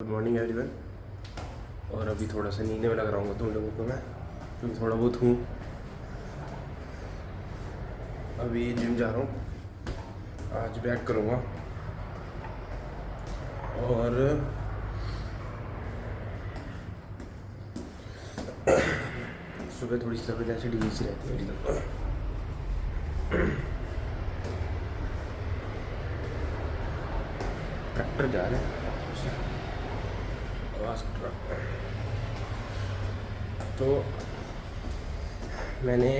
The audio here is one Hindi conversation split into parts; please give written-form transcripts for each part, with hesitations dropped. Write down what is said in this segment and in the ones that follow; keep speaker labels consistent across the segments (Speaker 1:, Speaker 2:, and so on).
Speaker 1: Good morning everyone. और अभी थोड़ा सा नींद में लग रहा हूँ तुम लोगों को मैं, क्योंकि थोड़ा बहुत हूँ। अभी जिम जा रहा हूँ, आज बैक करूँगा। और सुबह थोड़ी सी तबीयत ऐसी ढीली सी रहती है एकदम। ट्रैक्टर जा रहे हैं, आवाज़ उठ रहा है। तो मैंने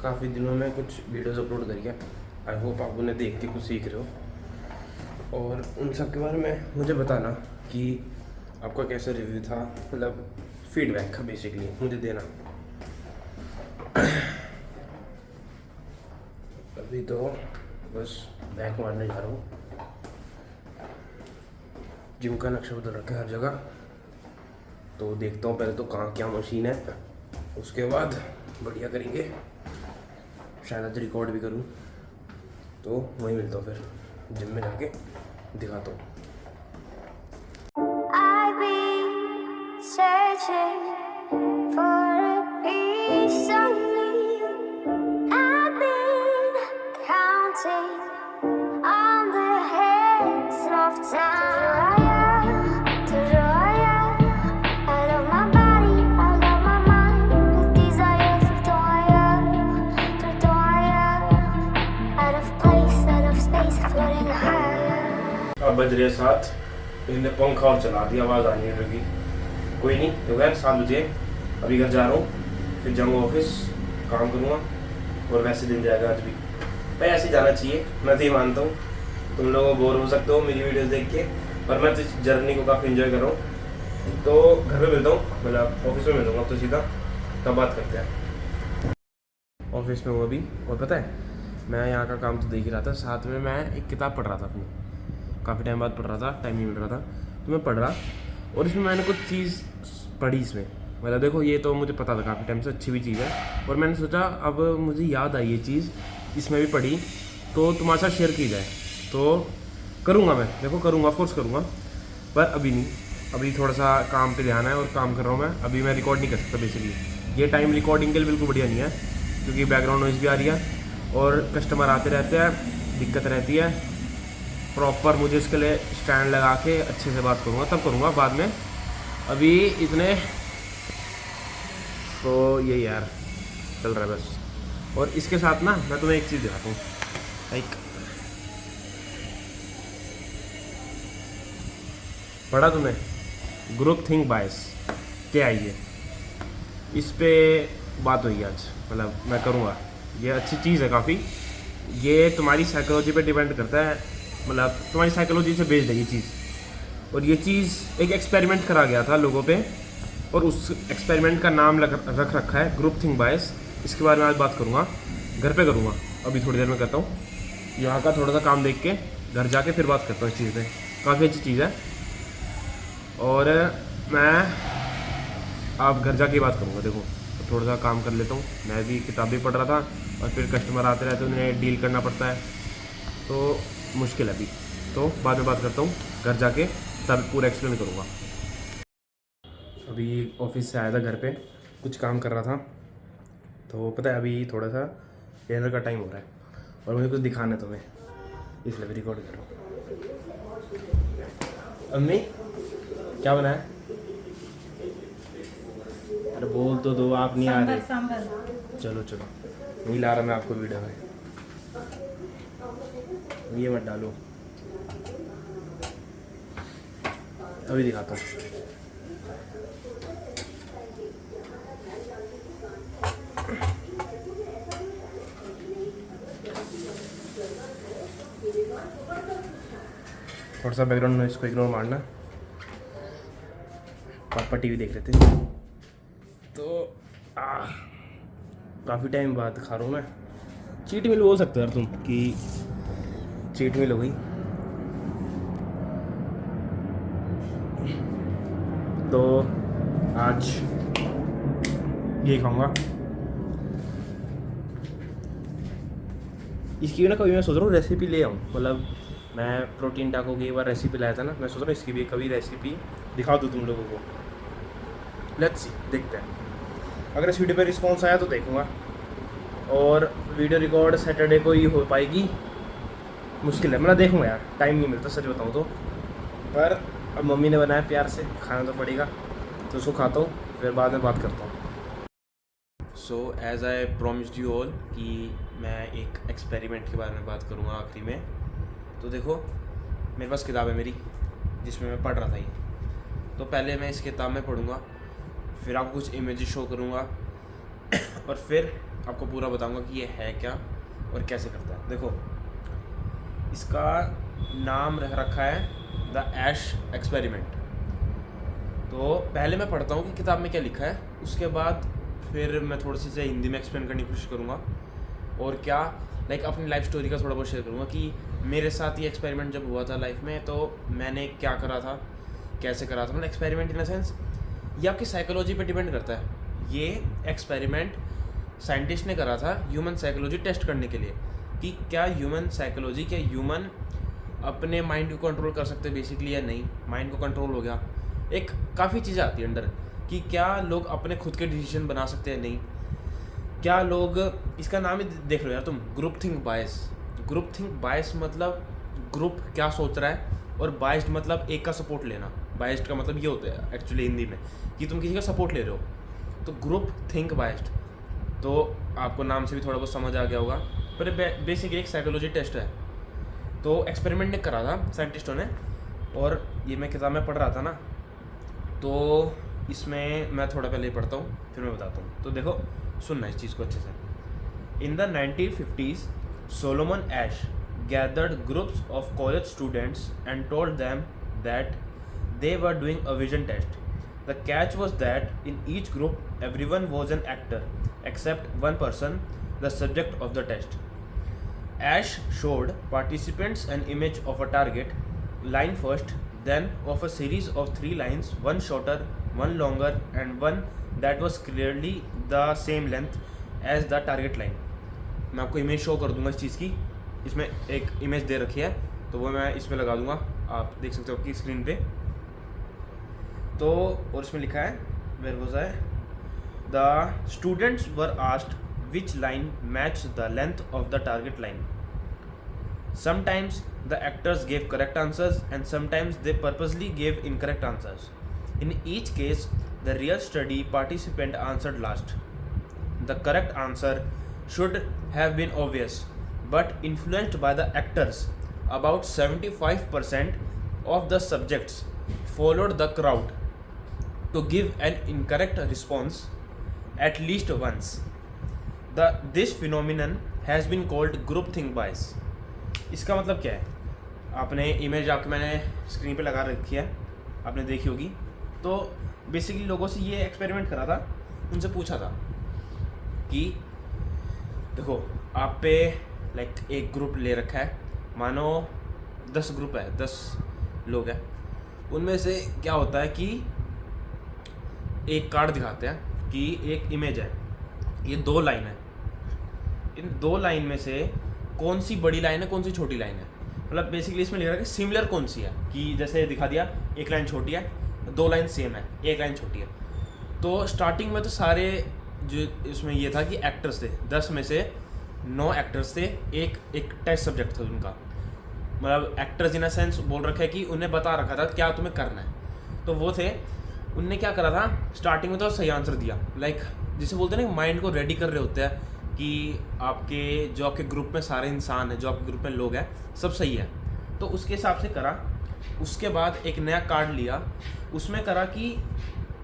Speaker 1: काफ़ी दिनों में कुछ वीडियोस अपलोड करी है। आई होप आप उन्हें देख के कुछ सीख रहे हो, और उन सब के बारे में मुझे बताना कि आपका कैसा रिव्यू था, मतलब फीडबैक का बेसिकली मुझे देना। अभी तो बस बैक मारने जा रहा हूँ। जिम का नक्शा बदल रखा है हर जगह, तो देखता हूँ पहले तो कहाँ क्या मशीन है, उसके बाद बढ़िया करेंगे। शायद आज रिकॉर्ड भी करूँ, तो वहीं मिलता हूँ फिर जिम में जाके दिखाता हूँ।
Speaker 2: I've been searching for a piece of me. I've been counting on the hands of time. I love my body, I love my mind. With desire to out of place, out of space, floating higher.
Speaker 1: अब बज रहे 7, इनने पंखा और चला दिया, आवाज़ आनी है लगी। कोई नहीं, तो खैर 7 बजे अभी घर जा रहा हूँ, फिर जाऊँगा ऑफिस, काम करूँगा। और वैसे दिन जाएगा आज भी। भाई ऐसे जाना चाहिए, मैं तो ये मानता हूँ। तुम लोग बोर हो सकते हो मेरी वीडियोस देख के, पर मैं तो इस जर्नी को काफ़ी इन्जॉय कर रहा हूँ। तो घर पे मिलता हूँ, मतलब ऑफिस में मिलूँगा, तो सीधा तब बात करते हैं। ऑफिस में हूँ अभी, और पता है मैं यहाँ का काम तो देख ही रहा था, साथ में मैं एक किताब पढ़ रहा था अपनी। काफ़ी टाइम बाद पढ़ रहा था, टाइम नहीं मिल रहा था, तो मैं पढ़ रहा। और इसमें मैंने कुछ चीज़ पढ़ी इसमें, मतलब देखो ये तो मुझे पता था काफ़ी टाइम से, अच्छी भी चीज़ है। और मैंने सोचा अब मुझे याद आई ये चीज़, इसमें भी पढ़ी, तो तुम्हारे साथ शेयर की जाए। तो करूँगा मैं, देखो करूँगा, फोर्स करूँगा, पर अभी नहीं। अभी थोड़ा सा काम पे ध्यान है और काम कर रहा हूँ मैं। अभी मैं रिकॉर्ड नहीं कर सकता बेसिकली। ये टाइम रिकॉर्डिंग के लिए बिल्कुल बढ़िया नहीं है, क्योंकि बैकग्राउंड नॉइज़ भी आ रही है और कस्टमर आते रहते हैं, दिक्कत रहती है। प्रॉपर मुझे इसके लिए स्टैंड लगा के अच्छे से बात करूँगा, तब करूँगा बाद में। अभी इतने तो यही यार चल रहा है बस। और इसके साथ ना मैं तुम्हें एक चीज़ दिखाता हूँ, लाइक पढ़ा तुम्हें ग्रुप थिंक बायस क्या है ये, इस पे बात हुई आज, मतलब मैं करूँगा। ये अच्छी चीज़ है काफ़ी, ये तुम्हारी साइकोलॉजी पे डिपेंड करता है, मतलब तुम्हारी साइकोलॉजी से बेस्ड है ये चीज़। और ये चीज़ एक एक्सपेरिमेंट करा गया था लोगों पे, और उस एक्सपेरिमेंट का नाम रख रखा है ग्रुप थिंक बायस। इसके बारे में आज बात करूँगा, घर पे करूँगा, अभी थोड़ी देर में करता हूँ। यहाँ का थोड़ा सा काम देख के घर जाके फिर बात करता हूँ इस चीज़ पे। काफ़ी अच्छी चीज़ है, और मैं आप घर जाके बात करूँगा। देखो तो थोड़ा सा काम कर लेता हूँ, मैं भी किताब भी पढ़ रहा था, और फिर कस्टमर आते रहते हैं, उन्हें डील करना पड़ता है, तो मुश्किल है अभी। तो बाद में बात करता हूँ, घर जाके तब पूरा एक्सप्लेन करूँगा। अभी ऑफिस से आया था घर पे, कुछ काम कर रहा था, तो पता है अभी थोड़ा सा डिनर का टाइम हो रहा है, और मुझे कुछ दिखाना है तुम्हें, इसलिए भी रिकॉर्ड कर रहा हूँ। अम्मी क्या बना है? अरे बोल तो दो, आप नहीं आ रहे। चलो चलो, नहीं ला रहा मैं आपको वीडियो में, ये मत डालो, अभी दिखाता हूँ। थोड़ा सा बैकग्राउंड नॉइज़ को इग्नोर मारना, पापा टीवी देख रहे थे। तो काफ़ी टाइम बाद खा रहा हूँ मैं। चीट मील बोल सकते हो यार तुम, कि चीट मील हो गई। तो आज ये खाऊंगा। इसकी ना कभी मैं सोच रहा हूँ रेसिपी ले आऊँ, मतलब मैं प्रोटीन टाको की एक बार रेसिपी लाया था ना, मैं सोच रहा हूँ इसकी भी कभी रेसिपी दिखा दूँ तुम लोगों को। लेट्स सी, देखते हैं। अगर इस वीडियो पे रिस्पॉन्स आया तो देखूँगा, और वीडियो रिकॉर्ड सैटरडे को ही हो पाएगी, मुश्किल है। मैं देखूँगा यार, टाइम नहीं मिलता सच बताऊँ तो। पर अब मम्मी ने बनाया प्यार से, खाना तो पड़ेगा, तो उसको खाता हूँ, फिर बाद में बात करता हूँ। So as I promised you all कि मैं एक एक्सपेरिमेंट के बारे में बात करूँगा आखिरी में। तो देखो, मेरे पास किताब है मेरी, जिसमें मैं पढ़ रहा था ये। तो पहले मैं इस किताब में पढ़ूँगा, फिर आपको कुछ इमेजेस शो करूँगा और फिर आपको पूरा बताऊँगा कि ये है क्या और कैसे करता है। देखो, इसका नाम रखा है द ऐश एक्सपेरिमेंट। तो पहले मैं पढ़ता हूँ कि किताब में क्या लिखा है, उसके बाद फिर मैं थोड़ी सी से हिंदी में एक्सप्लेन करने की कोशिश करूँगा, और क्या लाइक अपनी लाइफ स्टोरी का थोड़ा बहुत शेयर करूँगा कि मेरे साथ ये एक्सपेरिमेंट जब हुआ था लाइफ में, तो मैंने क्या करा था, कैसे करा था। मतलब एक्सपेरिमेंट इन अ सेंस ये आपकी साइकोलॉजी पे डिपेंड करता है। ये एक्सपेरिमेंट साइंटिस्ट ने करा था ह्यूमन साइकोलॉजी टेस्ट करने के लिए, कि क्या ह्यूमन साइकोलॉजी, क्या ह्यूमन अपने माइंड को कंट्रोल कर सकते हैं बेसिकली या नहीं। माइंड को कंट्रोल हो गया, एक काफ़ी चीज़ें आती है अंडर, कि क्या लोग अपने खुद के डिसीजन बना सकते हैं, नहीं। क्या लोग, इसका नाम ही देख लो यार तुम, ग्रुप थिंक बायस। ग्रुप थिंक बायस मतलब ग्रुप क्या सोच रहा है, और बायस्ड मतलब एक का सपोर्ट लेना। बायस्ड का मतलब ये होता है एक्चुअली हिंदी में, कि तुम किसी का सपोर्ट ले रहे हो। तो ग्रुप थिंक बायस्ड, तो आपको नाम से भी थोड़ा बहुत समझ आ गया होगा, पर बेसिकली एक साइकोलॉजी टेस्ट है। तो एक्सपेरिमेंट ने करा था साइंटिस्टों ने, और ये मैं किताब में पढ़ रहा था ना, तो इसमें मैं थोड़ा पहले ही पढ़ता हूँ, फिर मैं बताता हूँ। तो देखो, सुनना इस चीज़ को अच्छे से। In the 1950s, Solomon Asch gathered groups of college students and told them that they were doing a vision test. The catch was that in each group, everyone was an actor except one person, the subject of the test. Ash showed participants an image of a target line first, then of a series of 3 lines, one shorter, one longer, and one that was clearly the same length as the target line. मैं आपको इमेज शो कर दूंगा इस चीज़ की, इसमें एक इमेज दे रखी है, तो वो मैं इसमें लगा दूंगा, आप देख सकते हो आपकी स्क्रीन पे। तो और इसमें लिखा है, where was I, the students were asked which line matched the length of the target line. Sometimes the actors gave correct answers and sometimes they purposely gave incorrect answers. In each case, the real study participant answered last. The correct answer should have been obvious, but influenced by the actors, about 75% of the subjects followed the crowd to give an incorrect response at least once. This phenomenon has been called groupthink bias. इसका मतलब क्या है? आपने इमेज आपके मैंने स्क्रीन पे लगा रखी है, आपने देखी होगी। तो बेसिकली लोगों से ये एक्सपेरिमेंट करा था, उनसे पूछा था कि देखो, आप पे लाइक एक ग्रुप ले रखा है, मानो 10 ग्रुप है, 10 लोग हैं। उनमें से क्या होता है कि एक कार्ड दिखाते हैं कि एक इमेज है, ये 2 लाइन है, इन 2 लाइन में से कौन सी बड़ी लाइन है, कौन सी छोटी लाइन है। मतलब बेसिकली इसमें लिख रहा है कि सिमिलर कौन सी है, कि जैसे दिखा दिया एक लाइन छोटी है, 2 लाइन सेम है, एक लाइन छोटी है। तो स्टार्टिंग में तो सारे जो इसमें ये था कि एक्टर्स थे, 10 में से 9 एक्टर्स थे, एक टेस्ट सब्जेक्ट था उनका। मतलब एक्टर्स इन अ सेंस बोल रखा है कि उन्हें बता रखा था क्या तुम्हें करना है। तो वो थे, उनने क्या करा था, स्टार्टिंग में तो सही आंसर दिया, लाइक जिसे बोलते हैं ना, माइंड को रेडी कर रहे होते हैं कि आपके ग्रुप में सारे इंसान हैं, जो आपके ग्रुप में लोग हैं, सब सही है। तो उसके हिसाब से करा। उसके बाद एक नया कार्ड लिया, उसमें करा कि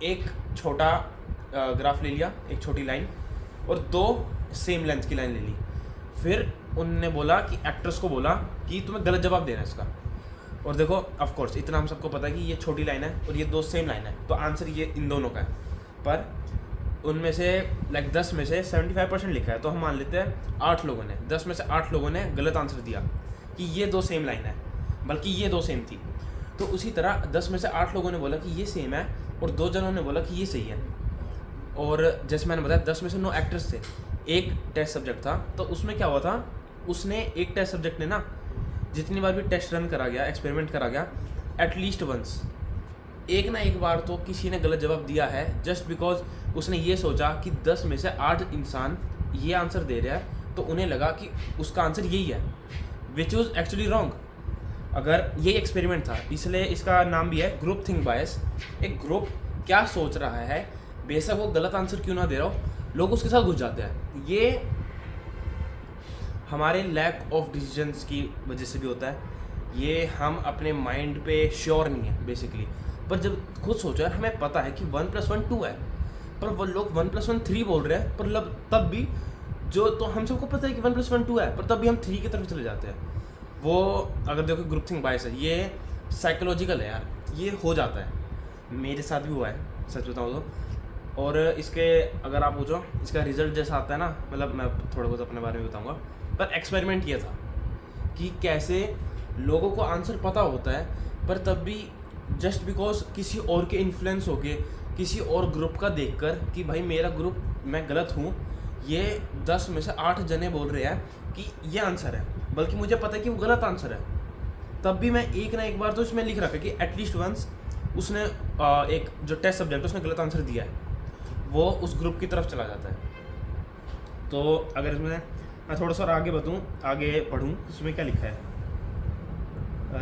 Speaker 1: एक छोटा ग्राफ ले लिया, एक छोटी लाइन, और 2 सेम लेंथ की लाइन ले ली। फिर उनने बोला कि एक्टर्स को बोला कि तुम्हें गलत जवाब देना है इसका। और देखो, ऑफ कोर्स इतना हम सबको पता है कि ये छोटी लाइन है और ये 2 सेम लाइन है, तो आंसर ये इन दोनों का है। पर उनमें से लाइक 10 में से 75% लिखा है, तो हम मान लेते हैं 8 लोगों ने, 10 में से 8 लोगों ने गलत आंसर दिया कि ये 2 सेम लाइन है, बल्कि ये 2 सेम थी। तो उसी तरह 10 में से 8 लोगों ने बोला कि ये सेम है, और 2 जनों ने बोला कि ये सही है। और जैसे मैंने बताया, 10 में से 9 एक्टर्स थे, एक टेस्ट सब्जेक्ट था। तो उसमें क्या हुआ था, उसने एक टेस्ट सब्जेक्ट ने ना जितनी बार भी टेस्ट रन करा गया, एक्सपेरिमेंट करा गया, एटलीस्ट वंस एक ना एक बार तो किसी ने गलत जवाब दिया है, जस्ट बिकॉज उसने ये सोचा कि 10 में से 8 इंसान ये आंसर दे रहा है तो उन्हें लगा कि उसका आंसर यही है, विच वॉज एक्चुअली रॉन्ग। अगर ये एक्सपेरिमेंट था, इसलिए इसका नाम भी है ग्रुप थिंक बायस। एक ग्रुप क्या सोच रहा है, बेशक वो गलत आंसर क्यों ना दे रहा हो, लोग उसके साथ घुस जाते हैं। ये हमारे लैक ऑफ डिसीजंस की वजह से भी होता है। ये हम अपने माइंड पे श्योर नहीं है बेसिकली, पर जब खुद सोचो यार, हमें पता है कि 1 + 1 2 है, पर वो लोग 1 + 1 3 बोल रहे हैं, पर तब भी जो तो हम सबको पता है कि 1 + 1 2 है, पर तब भी हम 3 की तरफ चले जाते हैं। वो अगर देखो ग्रुप थिंक बायस है, ये साइकोलॉजिकल है यार, ये हो जाता है, मेरे साथ भी हुआ है सच बताऊँ तो। और इसके अगर आप पूछो इसका रिजल्ट जैसा आता है ना, मतलब मैं थोड़ा बहुत अपने बारे में बताऊँगा, पर एक्सपेरिमेंट ये था कि कैसे लोगों को आंसर पता होता है, पर तब भी जस्ट बिकॉज किसी और के इन्फ्लुएंस होके, किसी और ग्रुप का देखकर कि भाई मेरा ग्रुप, मैं गलत हूँ, ये 10 में से 8 जने बोल रहे हैं कि ये आंसर है, बल्कि मुझे पता है कि वो गलत आंसर है, तब भी मैं एक ना एक बार तो इसमें लिख रखा कि एटलीस्ट वंस उसने एक जो टेस्ट सब्जेक्ट उसने गलत आंसर दिया है, वो उस ग्रुप की तरफ चला जाता है। तो अगर इसमें मैं थोड़ा सा और आगे बताऊँ, आगे पढ़ूँ, इसमें क्या लिखा है,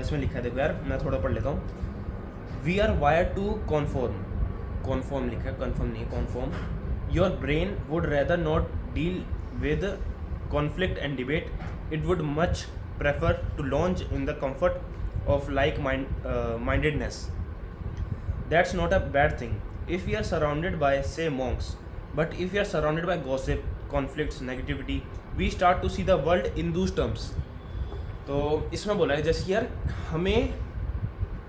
Speaker 1: इसमें लिखा है देखो यार, मैं थोड़ा पढ़ लेता हूँ। We are wired to conform लिखा है, कन्फर्म नहीं, conform. Your brain would rather not deal with conflict and debate, it would much prefer to launch in the comfort of like-mindedness. That's not a bad thing if we are surrounded by, say, monks. But if we are surrounded by gossip, conflicts, negativity, we start to see the world in those terms. तो इसमें बोला है जैसे यार हमें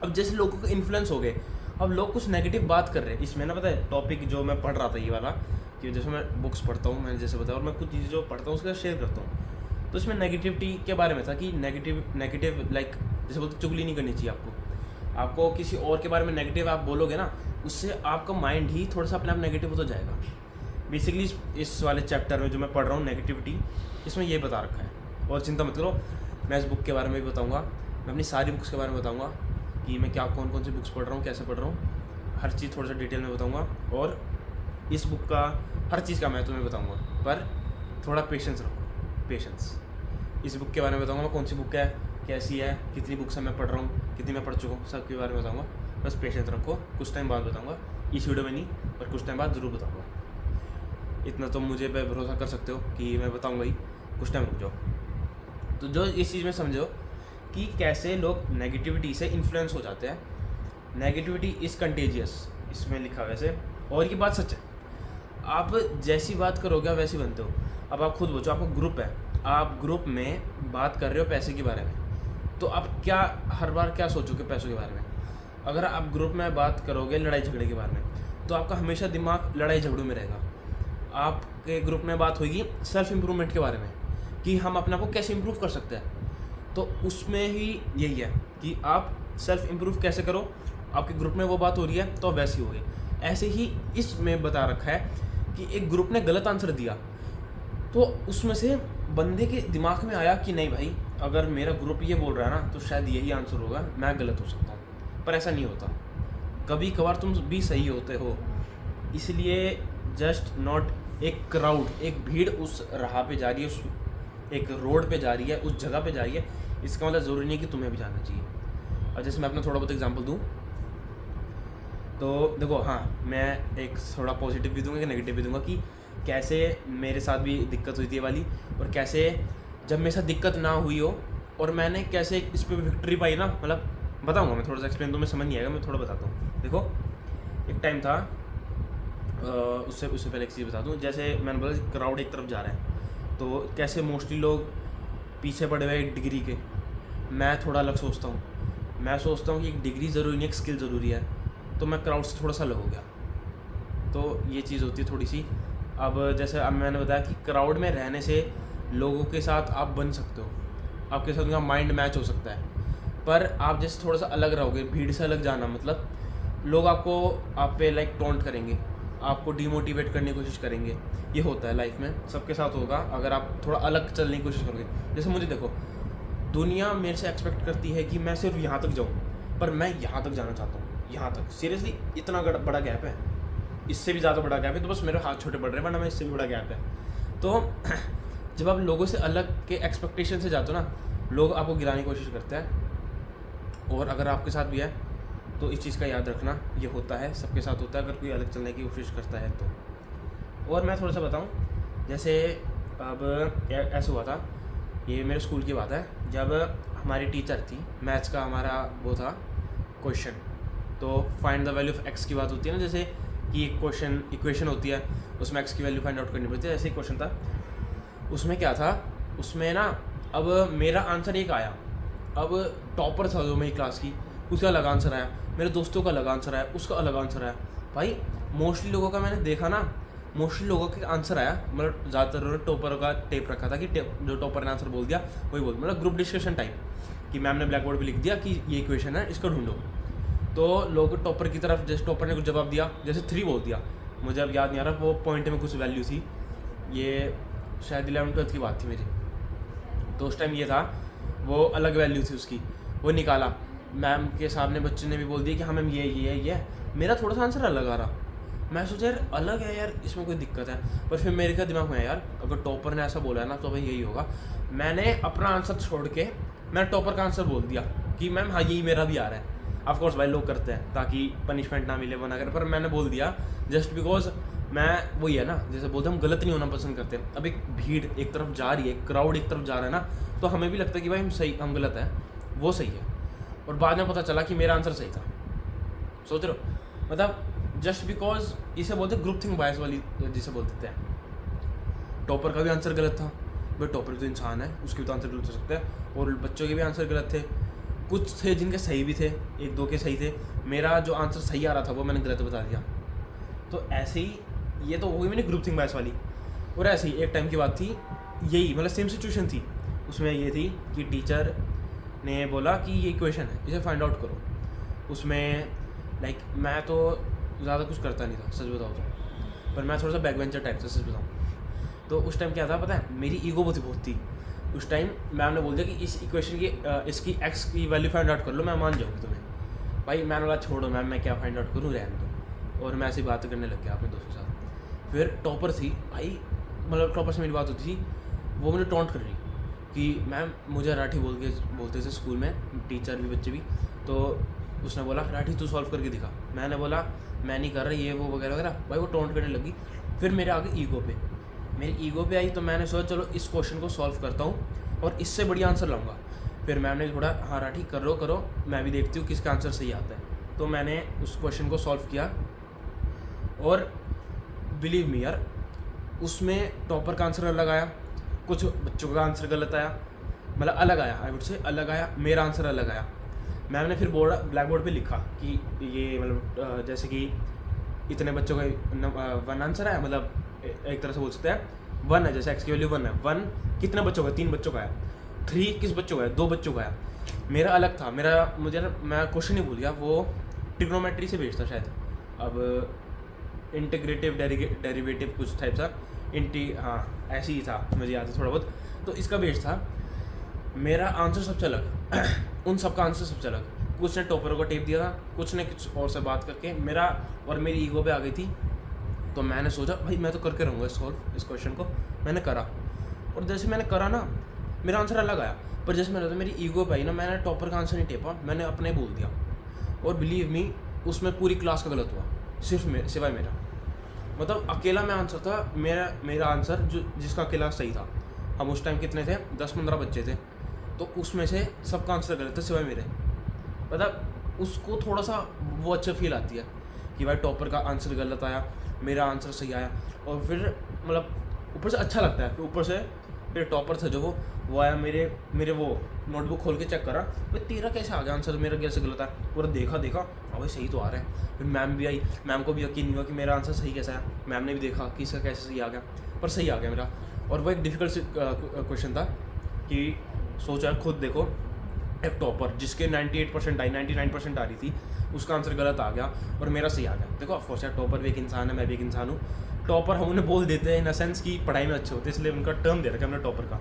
Speaker 1: अब जैसे लोगों को इन्फ्लुएंस हो गए, अब लोग कुछ नेगेटिव बात कर रहे हैं। इसमें ना पता है टॉपिक जो मैं पढ़ रहा था ये वाला, कि जैसे मैं बुक्स पढ़ता हूँ, मैंने जैसे बताया, और मैं कुछ चीज़ें जो पढ़ता हूँ उसके साथ शेयर करता हूँ, तो इसमें नेगेटिविटी के बारे में था कि नेगेटिव लाइक जैसे बोलते चुगली नहीं करनी चाहिए आपको किसी और के बारे में नेगेटिव आप बोलोगे ना, उससे आपका माइंड ही थोड़ा सा अपने आप नेगेटिव होता जाएगा। बेसिकली इस वाले चैप्टर में जो मैं पढ़ रहा हूँ नेगेटिविटी, इसमें ये बता रखा है। और चिंता मत करो, मैं इस बुक के बारे में भी बताऊँगा, मैं अपनी सारी बुक्स के बारे में बताऊँगा कि मैं क्या कौन कौन सी बुक्स पढ़ रहा हूँ, कैसे पढ़ रहा हूँ, हर चीज़ थोड़ा सा डिटेल में बताऊँगा। और इस बुक का हर चीज़ का मैं तुम्हें बताऊँगा, पर थोड़ा पेशेंस रखो, पेशेंस। इस बुक के बारे में बताऊँगा मैं, कौन सी बुक है, कैसी है, कितनी बुक्स है मैं पढ़ रहा हूँ, कितनी मैं पढ़ चुका हूँ, सब के बारे में बताऊँगा। बस पेशेंस रखो, कुछ टाइम बाद बताऊँगा, इस वीडियो में नहीं, पर कुछ टाइम बाद ज़रूर बताऊँगा। इतना तो मुझे पे भरोसा कर सकते हो कि मैं बताऊँगा ही, कुछ टाइम रुक जाओ। तो जो इस चीज़ में समझो कि कैसे लोग नेगेटिविटी से इन्फ्लुएंस हो जाते हैं। नेगेटिविटी इज़ कंटेजियस, इसमें लिखा वैसे, और ये बात सच है। आप जैसी बात करोगे आप वैसी बनते हो। अब आप खुद बोलो, आपका ग्रुप है, आप ग्रुप में बात कर रहे हो पैसे के बारे में, तो आप क्या हर बार क्या सोचोगे पैसों के बारे में? अगर आप ग्रुप में बात करोगे लड़ाई झगड़े के बारे में, तो आपका हमेशा दिमाग लड़ाई झगड़ों में रहेगा। आपके ग्रुप में बात होगी सेल्फ इम्प्रूवमेंट के बारे में, कि हम अपने आप को कैसे इम्प्रूव कर सकते हैं, तो उसमें ही यही है कि आप सेल्फ इम्प्रूव कैसे करो। आपके ग्रुप में वो बात हो रही है तो वैसी होगी। ऐसे ही इसमें बता रखा है कि एक ग्रुप ने गलत आंसर दिया, तो उसमें से बंदे के दिमाग में आया कि नहीं भाई, अगर मेरा ग्रुप ये बोल रहा है ना, तो शायद यही आंसर होगा, मैं गलत हो सकता हूँ। पर ऐसा नहीं होता, कभी कभार तुम भी सही होते हो। इसलिए जस्ट नॉट एक क्राउड, एक भीड़ उस राह पे जा रही है, उस एक रोड पे जा रही है, उस जगह पे जा रही है, इसका मतलब ज़रूरी नहीं कि तुम्हें भी जाना चाहिए। और जैसे मैं अपना थोड़ा बहुत एग्जांपल दूँ तो देखो, हाँ, मैं एक थोड़ा पॉजिटिव भी दूंगा कि नेगेटिव भी दूंगा, कि कैसे मेरे साथ भी दिक्कत हुई थी ये वाली, और कैसे जब मेरे साथ दिक्कत ना हुई हो और मैंने कैसे इस पर विक्ट्री पाई ना, मतलब बताऊंगा मैं थोड़ा सा एक्सप्लेन, तो मैं समझ नहीं आएगा, मैं थोड़ा बताता हूँ। देखो, एक टाइम था, उससे पहले एक चीज़ बता दूँ। जैसे मैंने बोला क्राउड एक तरफ जा रहा है, तो कैसे मोस्टली लोग पीछे पड़े हुए डिग्री के, मैं थोड़ा अलग सोचता हूँ। मैं सोचता हूँ कि एक डिग्री ज़रूरी नहीं, एक स्किल ज़रूरी है, तो मैं क्राउड से थोड़ा सा अलग हो गया। तो ये चीज़ होती है थोड़ी सी। अब जैसे अब मैंने बताया कि क्राउड में रहने से लोगों के साथ आप बन सकते हो, आपके साथ उनका माइंड मैच हो सकता है, पर आप जैसे थोड़ा सा अलग रहोगे, भीड़ से अलग जाना, मतलब लोग आपको आप पे लाइक टॉन्ट करेंगे, आपको डिमोटिवेट करने की कोशिश करेंगे। ये होता है लाइफ में, सबके साथ होगा अगर आप थोड़ा अलग चलने की कोशिश करोगे। जैसे मुझे देखो, दुनिया मेरे से एक्सपेक्ट करती है कि मैं सिर्फ यहाँ तक जाऊँ, पर मैं यहाँ तक जाना चाहता हूँ, यहाँ तक। सीरियसली इतना बड़ा गैप है, इससे भी ज़्यादा बड़ा गैप है, तो बस मेरे हाथ छोटे पड़ रहे हैं, वरना मैं इससे भी बड़ा गैप है। तो जब आप लोगों से अलग के एक्सपेक्टेशन से जाते हो ना, लोग आपको गिराने की कोशिश करते हैं। और अगर आपके साथ भी है तो इस चीज़ का याद रखना, ये होता है, सबके साथ होता है अगर कोई अलग चलने की कोशिश करता है तो। और मैं थोड़ा सा बताऊँ, जैसे अब ऐसा हुआ था, ये मेरे स्कूल की बात है, जब हमारी टीचर थी मैथ्स का, हमारा वो था क्वेश्चन, तो find the value of x की बात होती है ना, जैसे कि एक क्वेश्चन इक्वेशन होती है, उसमें एक्स की वैल्यू फाइंड आउट करनी पड़ती है, ऐसे ही क्वेश्चन था। उसमें क्या था, उसमें ना अब मेरा आंसर एक आया, अब टॉपर था जो मेरी क्लास की, उसका अलग आंसर आया, मेरे दोस्तों का अलग आंसर आया, उसका अलग आंसर आया। भाई मोस्टली लोगों का मैंने देखा ना, मोस्टली लोगों का आंसर आया, मतलब ज़्यादातर उन्होंने टॉपर का टेप रखा था कि जो टॉपर ने आंसर बोल दिया वही बोल, मतलब ग्रुप डिस्कशन टाइप, कि मैम ने ब्लैक बोर्ड पर लिख दिया कि ये इक्वेशन है, इसको ढूंढो। तो लोग टॉपर की तरफ, जैसे टॉपर ने कुछ जवाब दिया, जैसे 3 बोल दिया, मुझे अब याद नहीं आ रहा वो पॉइंट में कुछ वैल्यू थी, ये शायद 11वीं-12वीं की बात थी मेरी, तो उस टाइम ये था, वो अलग वैल्यू थी उसकी, वो निकाला, मैम के सामने बच्चे ने भी बोल दिया कि हाँ मैम ये मेरा थोड़ा सा आंसर अलग आ रहा। मैं सोचा यार अलग है यार, इसमें कोई दिक्कत है, पर फिर मेरे का दिमाग में यार अगर टॉपर ने ऐसा बोला है ना तो भाई यही होगा। मैंने अपना आंसर छोड़ के मैंने टॉपर का आंसर बोल दिया कि मैम हाँ यही मेरा भी आ रहा है। ऑफकोर्स भाई लोग करते हैं ताकि पनिशमेंट ना मिले, बना कर, पर मैंने बोल दिया जस्ट बिकॉज मैं वही है ना, जैसे बोलते हम गलत नहीं होना पसंद करते। अब एक भीड़ एक तरफ जा रही है, क्राउड एक तरफ जा रहा है ना, तो हमें भी लगता है कि भाई हम गलत है, वो सही है। और बाद में पता चला कि मेरा आंसर सही था। सोच रहे हो, मतलब जस्ट बिकॉज इसे बोलते ग्रुप थिंक बायस वाली जिसे बोलते हैं। टॉपर का भी आंसर गलत था, भाई टॉपर तो इंसान है, उसके भी तो आंसर गलत हो सकते हैं, और बच्चों के भी आंसर गलत थे। कुछ थे जिनके सही भी थे, 1-2 के सही थे, मेरा जो आंसर सही आ रहा था वो मैंने गलत बता दिया। तो ऐसे ही ये तो होगी मैंने ग्रुप थिंक बायस वाली। और ऐसे ही एक टाइम की बात थी, यही मतलब सेम सिचुएशन थी, उसमें ये थी कि टीचर ने बोला कि ये इक्वेशन है, इसे फाइंड आउट करो। उसमें लाइक मैं तो ज़्यादा कुछ करता नहीं था सच बताओ तो, पर मैं थोड़ा सा बैक बेंचर टाइप से सच बताऊँ तो उस टाइम क्या था पता है, मेरी ईगो बहुत थी उस टाइम। मैम ने बोल दिया कि इस इक्वेशन की इसकी एक्स की वैल्यू फाइंड आउट कर लो, मैं मान जाऊँगी तुम्हें। भाई मैंने बोला छोड़ो मैम, मैं क्या फाइंड आउट करूँ, रहने दो। और मैं ऐसी बातें करने लग गया अपने दोस्तों के साथ। फिर टॉपर थी भाई, मतलब टॉपर से मेरी बात होती थी, वो मुझे टॉन्ट कर रही कि मैम मुझे राठी बोलते थे स्कूल में, टीचर भी बच्चे भी। तो उसने बोला राठी तू सॉल्व करके दिखा। मैंने बोला मैं नहीं कर रहा ये वो वगैरह वगैरह। भाई वो टॉन्ट करने लगी। फिर मेरे आगे ईगो पे, मेरी ईगो पे आई, तो मैंने सोचा चलो इस क्वेश्चन को सॉल्व करता हूँ और इससे बढ़िया आंसर लाऊंगा। फिर मैम ने थोड़ा हाँ राठी करो मैं भी देखती हूँ किसका आंसर सही आता है। तो मैंने उस क्वेश्चन को सॉल्व किया और बिलीव मी यार उसमें टॉपर का आंसर अलग आया, कुछ बच्चों का आंसर गलत आया, मतलब अलग आया, आई वुड से अलग आया, मेरा आंसर अलग आया। मैम ने फिर ब्लैक बोर्ड पे लिखा कि ये मतलब जैसे कि इतने बच्चों का 1 आंसर आया, मतलब एक तरह से बोल सकते हैं 1 है, जैसे एक्स की वैल्यू 1 है, 1 कितने बच्चों का, 3 बच्चों का आया, 3 किस बच्चों का है, 2 बच्चों का आया। मेरा अलग था, मैं क्वेश्चन नहीं भूल गया, वो ट्रिग्नोमेट्री से बेस्ड था शायद, अब इंटीग्रेटिव डेरिवेटिव कुछ टाइप सा हाँ ऐसे ही था, मुझे याद है थोड़ा बहुत। तो इसका बेस था, मेरा आंसर सबसे अलग, उन सबका आंसर सबसे अलग। कुछ ने टॉपरों को टेप दिया था, कुछ ने कुछ और से बात करके मेरा और मेरी ईगो पे आ गई थी। तो मैंने सोचा भाई मैं तो करके रहूँगा सॉल्व इस क्वेश्चन को। मैंने करा और जैसे मैंने करा ना मेरा आंसर अलग आया, पर जैसे मैंने मेरी ईगो पे आई ना, मैंने टॉपर का आंसर नहीं टेपा, मैंने अपने बोल दिया। और बिलीव मी उसमें पूरी क्लास का गलत हुआ, सिवाय मेरा। मतलब अकेला मैं आंसर था, मेरा आंसर जो जिसका अकेला सही था। हम उस टाइम कितने थे, 10-15 बच्चे थे, तो उसमें से सबका आंसर गलत था सिवाय मेरे। मतलब उसको थोड़ा सा वो अच्छा फील आती है कि भाई टॉपर का आंसर गलत आया, मेरा आंसर सही आया। और फिर मतलब ऊपर से अच्छा लगता है। फिर ऊपर से फिर टॉपर था जो वो आया, मेरे वो नोटबुक खोल के चेक करा, भाई तेरा कैसे आ गया आंसर, मेरा कैसे गलत है। पूरा देखा हाँ भाई सही तो आ रहा है। फिर मैम भी आई, मैम को भी यकीन नहीं हुआ कि मेरा आंसर सही कैसा है। मैम ने भी देखा कि इसका कैसे सही आ गया, पर सही आ गया मेरा। और वो एक डिफ़िकल्ट क्वेश्चन था कि सोचा खुद देखो, एक टॉपर जिसके 98% आई, 99% आ रही थी, उसका आंसर गलत आ गया और मेरा सही आ गया। देखो ऑफकोर्स यार टॉपर भी एक इंसान है, मैं भी एक इंसान हूँ। टॉपर हम उन्हें बोल देते हैं इन अ सेंस कि पढ़ाई में अच्छे होते हैं, इसलिए उनका टर्म दे रखा है हमने टॉपर का।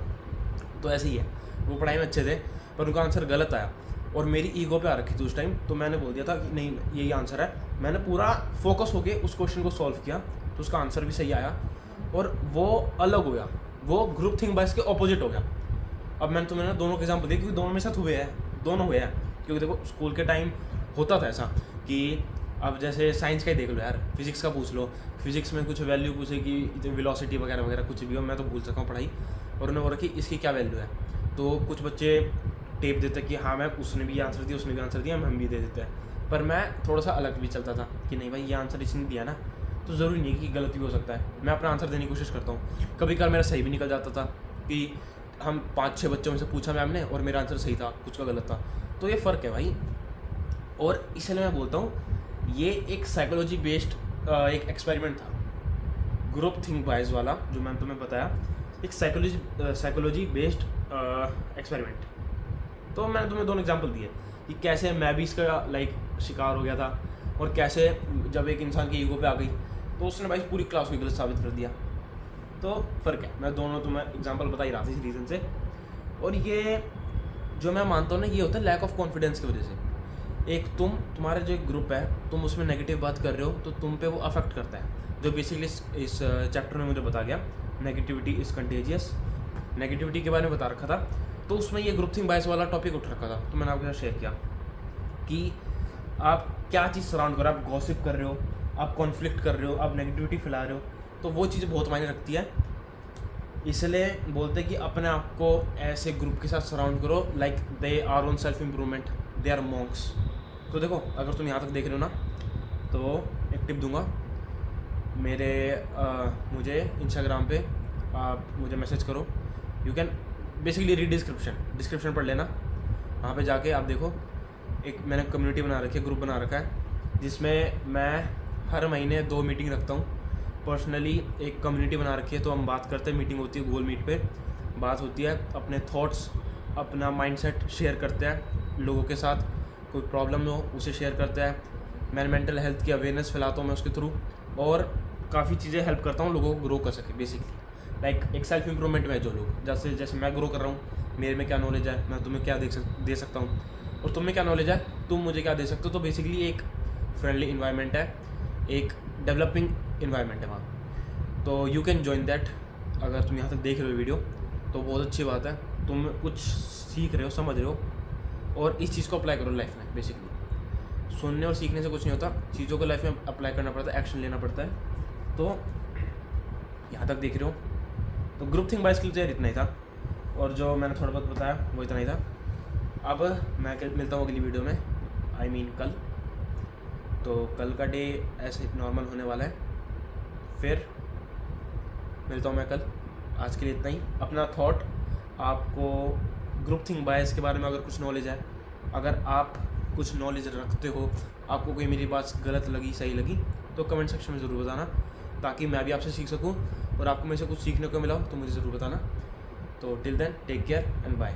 Speaker 1: तो ऐसे ही है, वो पढ़ाई में अच्छे थे, पर उनका आंसर गलत आया और मेरी ईगो पे आ रखी थी उस टाइम, तो मैंने बोल दिया था कि नहीं यही आंसर है। मैंने पूरा फोकस होके उस क्वेश्चन को सॉल्व किया, तो उसका आंसर भी सही आया और वो अलग हो गया, वो ग्रुप थिंक बायस के ऑपोजिट हो गया। अब मैंने तुम्हें ना दोनों के एग्जाम्पल दिए क्योंकि दोनों मेरे साथ हुए हैं, दोनों हुए हैं। क्योंकि देखो स्कूल के टाइम होता था ऐसा कि अब जैसे साइंस का ही देख लो यार, फिजिक्स का पूछ लो, फिजिक्स में कुछ वैल्यू पूछे कि वेलोसिटी वगैरह वगैरह कुछ भी हो, मैं तो भूल सका हूँ पढ़ाई, और उन्हें बोला कि इसकी क्या वैल्यू है, तो कुछ बच्चे टेप देते कि हाँ मैम उसने भी आंसर दिया, उसने भी आंसर दिया, हम भी दे देते हैं। पर मैं थोड़ा सा अलग भी चलता था कि नहीं भाई ये आंसर इसने दिया ना, तो ज़रूरी नहीं है कि गलत भी हो सकता है, मैं अपना आंसर देने की कोशिश करता हूँ। कभी कभार मेरा सही भी निकल जाता था कि हम 5-6 बच्चों में से पूछा मैम ने और मेरा आंसर सही था, कुछ का गलत था, तो ये फ़र्क है भाई। और इसलिए मैं बोलता हूँ ये एक साइकोलॉजी बेस्ड एक एक्सपेरिमेंट था, ग्रुप थिंक बायस वाला जो मैंने तुम्हें बताया, एक साइकोलॉजी बेस्ड एक्सपेरिमेंट। तो मैंने तुम्हें दोनों एग्जांपल दिए कि कैसे मैं भी इसका शिकार हो गया था और कैसे जब एक इंसान की ईगो पे आ गई तो उसने भाई पूरी क्लास को गलत साबित कर दिया। तो फ़र्क है, मैं दोनों तुम्हें एग्जांपल बता ही रहा था इस रीज़न से। और ये जो मैं मानता हूँ ना, ये होता है लैक ऑफ कॉन्फिडेंस की वजह से। एक तुम्हारा जो एक ग्रुप है, तुम उसमें नेगेटिव बात कर रहे हो तो तुम पे वो अफेक्ट करता है, जो बेसिकली इस चैप्टर में मुझे बता गया, नेगेटिविटी इज़ कंटेजियस, नेगेटिविटी के बारे में बता रखा था। तो उसमें ये ग्रुप थिंक बायस वाला टॉपिक उठ रखा था, तो मैंने आपके साथ शेयर किया कि आप क्या चीज़ सराउंड कर रहे हो, आप गॉसिप कर रहे हो, आप कॉन्फ्लिक्ट कर रहे हो, आप नेगेटिविटी फैला रहे हो, तो वो चीज़ बहुत मायने रखती है। इसलिए बोलते हैं कि अपने आप को ऐसे ग्रुप के साथ सराउंड करो like they are on self improvement, they are monks. तो देखो अगर तुम यहाँ तक देख रहे हो ना, तो एक टिप दूंगा, मुझे इंस्टाग्राम पे आप मुझे मैसेज करो, you can basically read description पढ़ लेना, वहाँ पे जाके आप देखो, एक मैंने कम्युनिटी बना रखी है, ग्रुप बना रखा है, जिसमें मैं हर महीने 2 मीटिंग रखता हूँ। पर्सनली एक कम्युनिटी बना रखी है, तो हम बात करते हैं, मीटिंग होती है, गूगल मीट पे बात होती है, अपने थॉट्स, अपना माइंडसेट शेयर करते हैं लोगों के साथ, कोई प्रॉब्लम हो उसे शेयर करते हैं, मैं मेंटल हेल्थ की अवेयरनेस फैलाता हूँ मैं उसके थ्रू, और काफ़ी चीज़ें हेल्प करता हूँ लोगों को ग्रो कर सके। बेसिकली एक सेल्फ इम्प्रूवमेंट में जो लोग, जैसे मैं ग्रो कर रहा हूँ, मेरे में क्या नॉलेज है, मैं तुम्हें क्या दे सकता हूँ, और तुम में क्या नॉलेज है, तुम मुझे क्या दे सकते हो। तो बेसिकली एक फ्रेंडली इन्वायरमेंट है, एक डेवलपिंग इन्वायरमेंट है वहाँ, तो यू कैन जॉइन दैट। अगर तुम यहाँ तक देख रहे हो वीडियो तो बहुत अच्छी बात है, तुम कुछ सीख रहे हो, समझ रहे हो, और इस चीज़ को अप्लाई करो लाइफ में। बेसिकली सुनने और सीखने से कुछ नहीं होता, चीज़ों को लाइफ में अप्लाई करना पड़ता है, एक्शन लेना पड़ता है। तो यहाँ तक देख रहे हो, तो ग्रुप थिंक बायस के लिए इतना ही था, और जो मैंने थोड़ा बहुत बताया वो इतना ही था। अब मैं मिलता हूँ अगली वीडियो में, I mean कल। तो कल का डे ऐसे नॉर्मल होने वाला है, फिर मिलता हूँ मैं कल। आज के लिए इतना ही। अपना थॉट, आपको ग्रुप थिंक बायस के बारे में अगर कुछ नॉलेज है, अगर आप कुछ नॉलेज रखते हो, आपको कोई मेरी बात गलत लगी सही लगी, तो कमेंट सेक्शन में ज़रूर बताना, ताकि मैं भी आपसे सीख सकूं, और आपको मेरे से कुछ सीखने को मिला हो तो मुझे ज़रूर बताना। तो till then take care and bye.